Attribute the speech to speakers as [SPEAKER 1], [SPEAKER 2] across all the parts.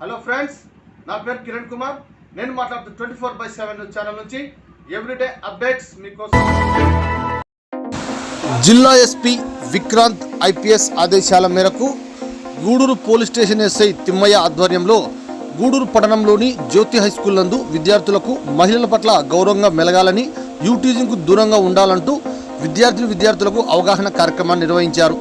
[SPEAKER 1] Hello friends, నా పేరు కిరణ్ కుమార్. నేను మాట్లాడుతూ 24/7 ఛానల్ నుంచి ఎవ్రీడే అప్డేట్స్ మీకోసం. జిల్లా ఎస్పీ విక్రాంత్ ఐపీఎస్ ఆదేశాల మేరకు Guduru police station SI Timmaiah ఆధ్వర్యంలో గూడూరు పట్టణంలోని జ్యోతి హై స్కూల్ నందు విద్యార్థులకు మహిళల పట్ల గౌరవంగా మెలగాలని, యూటీజింగ్కు దూరంగా ఉండాలంటూ విద్యార్థులకు అవగాహన కార్యక్రమాన్ని నిర్వహించారు.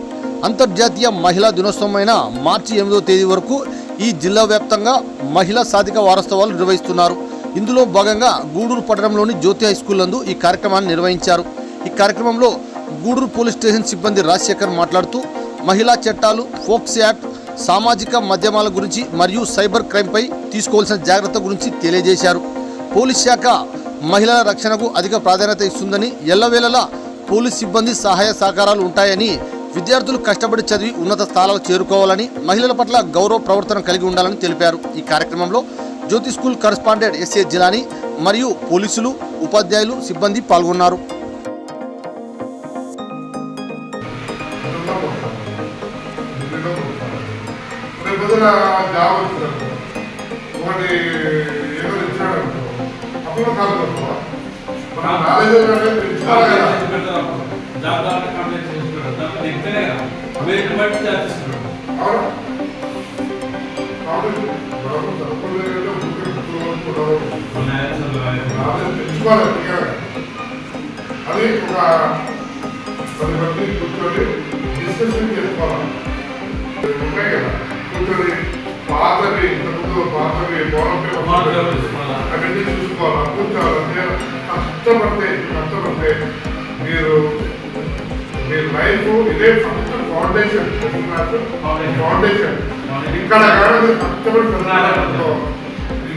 [SPEAKER 1] అంతర్జాతీయ మహిళా దినోత్సవమైన మార్చి 8వ తేదీ వరకు ఈ జిల్లా వ్యాప్తంగా మహిళా సాధిక వారోత్సవాలు నిర్వహిస్తున్నారు. ఇందులో భాగంగా గూడూరు పట్టణంలోని జ్యోతి హై స్కూల్ నందు ఈ కార్యక్రమాన్ని నిర్వహించారు. ఈ కార్యక్రమంలో గూడూరు పోలీస్ స్టేషన్ సిబ్బంది రాజశేఖర్ మాట్లాడుతూ మహిళా చట్టాలు, ఫోక్స్ యాక్ట్, సామాజిక మాధ్యమాల గురించి మరియు సైబర్ క్రైమ్పై తీసుకోవాల్సిన జాగ్రత్త గురించి తెలియజేశారు. పోలీస్ శాఖ మహిళల రక్షణకు అధిక ప్రాధాన్యత ఇస్తుందని, ఎల్లవేళలా పోలీస్ సిబ్బంది సహాయ సహకారాలు ఉంటాయని, విద్యార్థులు కష్టపడి చదివి ఉన్నత స్థానాలకు చేరుకోవాలని, మహిళల పట్ల గౌరవ ప్రవర్తన కలిగి ఉండాలని తెలిపారు. ఈ కార్యక్రమంలో జ్యోతి స్కూల్ కరస్పాండెంట్ ఎస్ఏ జిలానీ మరియు పోలీసులు, ఉపాధ్యాయులు, సిబ్బంది పాల్గొన్నారు.
[SPEAKER 2] అది ఒక 10 మంది కూర్చొని డిస్కషన్ చేసుకోవాలి. ఉంటాయి కదా, కూర్చొని పాతవి ఇంతకుముందు అవన్నీ చూసుకోవాలి, కూర్చోవాలి. కష్టపడితే మీరు మీ లైఫ్ ఇదే ఫస్ట్ ఫౌండేషన్. ఇక్కడ కానీ కష్టపడి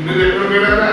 [SPEAKER 2] మీరు ఎక్కడ పోయినా